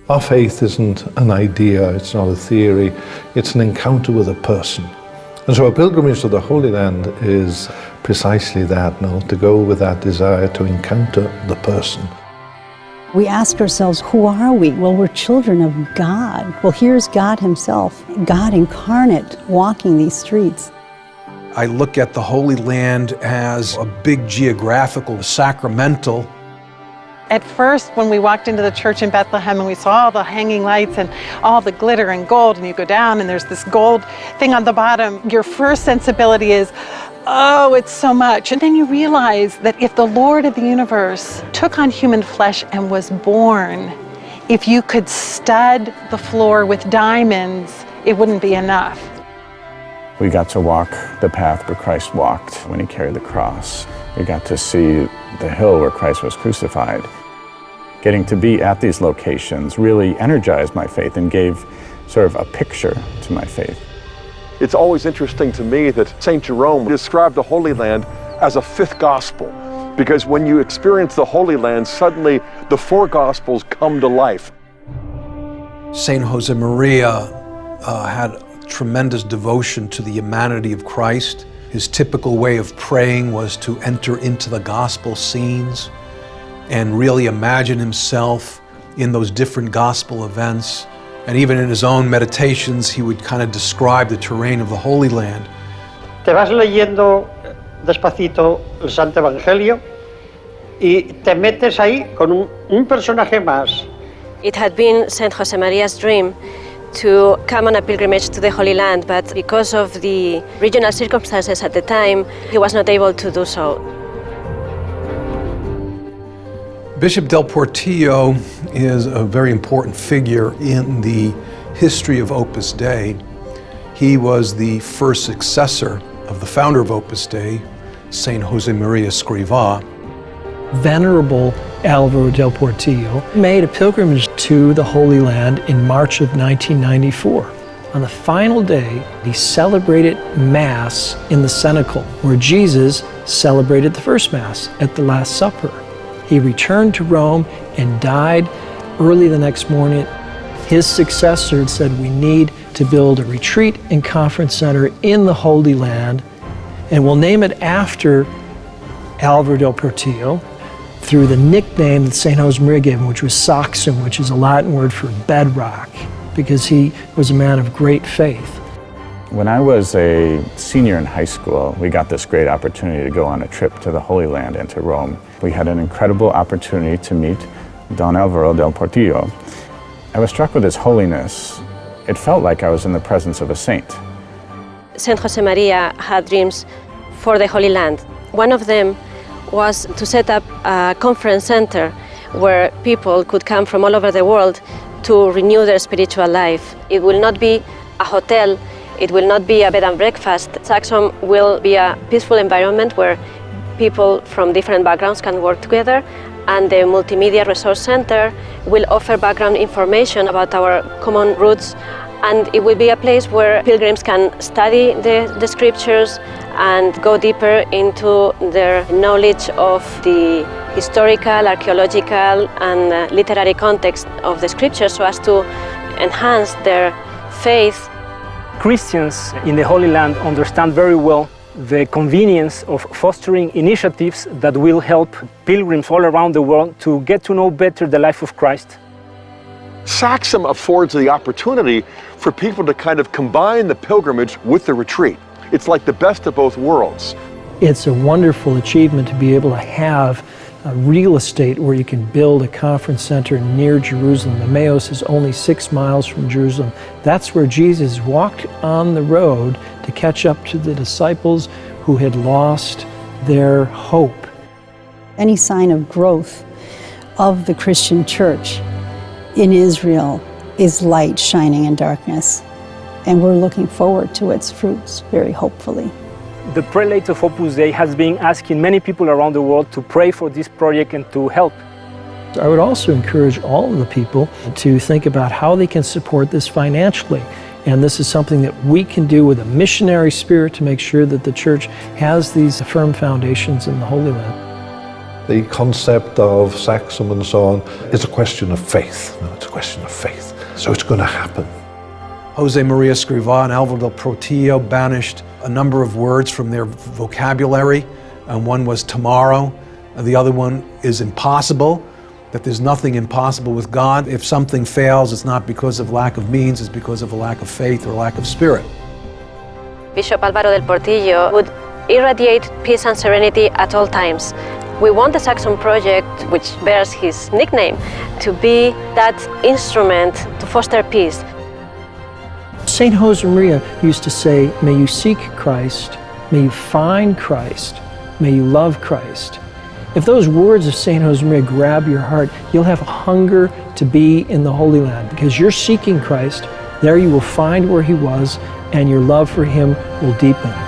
Our faith isn't an idea, it's not a theory, it's an encounter with a person. And so a pilgrimage to the Holy Land is precisely that, to go with that desire to encounter the person. We ask ourselves, who are we? Well, we're children of God. Well, here's God himself, God incarnate, walking these streets. I look at the Holy Land as a big geographical, sacramental. At first, when we walked into the church in Bethlehem and we saw all the hanging lights and all the glitter and gold, and you go down and there's this gold thing on the bottom, your first sensibility is, oh, it's so much. And then you realize that if the Lord of the universe took on human flesh and was born, if you could stud the floor with diamonds, it wouldn't be enough. We got to walk the path where Christ walked when he carried the cross. We got to see the hill where Christ was crucified. Getting to be at these locations really energized my faith and gave sort of a picture to my faith. It's always interesting to me that St. Jerome described the Holy Land as a fifth gospel, because when you experience the Holy Land, suddenly the four gospels come to life. Saint Josemaria had tremendous devotion to the humanity of Christ. His typical way of praying was to enter into the gospel scenes and really imagine himself in those different gospel events. And even in his own meditations, he would kind of describe the terrain of the Holy Land. Te vas leyendo despacito el Santo Evangelio y te metes ahí con un personaje más. It had been Saint Josemaria's dream to come on a pilgrimage to the Holy Land, but because of the regional circumstances at the time, he was not able to do so. Bishop del Portillo is a very important figure in the history of Opus Dei. He was the first successor of the founder of Opus Dei, Saint Josemaria Escrivá. Venerable Álvaro del Portillo made a pilgrimage to the Holy Land in March of 1994. On the final day, he celebrated Mass in the cenacle, where Jesus celebrated the first Mass at the Last Supper. He returned to Rome and died early the next morning. His successor said, we need to build a retreat and conference center in the Holy Land, and we'll name it after Álvaro del Portillo, through the nickname that St. Josemaria gave him, which was Saxum, which is a Latin word for bedrock, because he was a man of great faith. When I was a senior in high school, we got this great opportunity to go on a trip to the Holy Land and to Rome. We had an incredible opportunity to meet Don Álvaro del Portillo. I was struck with his holiness. It felt like I was in the presence of a saint. Saint Josemaria had dreams for the Holy Land. One of them was to set up a conference center where people could come from all over the world to renew their spiritual life. It will not be a hotel, it will not be a bed and breakfast. Saxum will be a peaceful environment where people from different backgrounds can work together, and the Multimedia Resource Center will offer background information about our common roots, and it will be a place where pilgrims can study the scriptures and go deeper into their knowledge of the historical, archaeological, and literary context of the scriptures, so as to enhance their faith. Christians in the Holy Land understand very well the convenience of fostering initiatives that will help pilgrims all around the world to get to know better the life of Christ. Saxum affords the opportunity for people to kind of combine the pilgrimage with the retreat. It's like the best of both worlds. It's a wonderful achievement to be able to have a real estate where you can build a conference center near Jerusalem. Emmaus is only 6 miles from Jerusalem. That's where Jesus walked on the road to catch up to the disciples who had lost their hope. Any sign of growth of the Christian church in Israel is light shining in darkness, and we're looking forward to its fruits very hopefully. The prelate of Opus Dei has been asking many people around the world to pray for this project and to help. I would also encourage all of the people to think about how they can support this financially. And this is something that we can do with a missionary spirit to make sure that the church has these firm foundations in the Holy Land. the concept of Saxum and so on, is a question of faith. No, it's a question of faith. So it's going to happen. Jose Maria Escrivá and Álvaro del Portillo banished a number of words from their vocabulary, and one was tomorrow, and the other one is impossible, that there's nothing impossible with God. If something fails, it's not because of lack of means, it's because of a lack of faith or lack of spirit. Bishop Álvaro del Portillo would irradiate peace and serenity at all times. We want the Saxum Project, which bears his nickname, to be that instrument to foster peace. St. Josemaria used to say, may you seek Christ, may you find Christ, may you love Christ. If those words of St. Josemaria grab your heart, you'll have a hunger to be in the Holy Land because you're seeking Christ. There you will find where he was, and your love for him will deepen.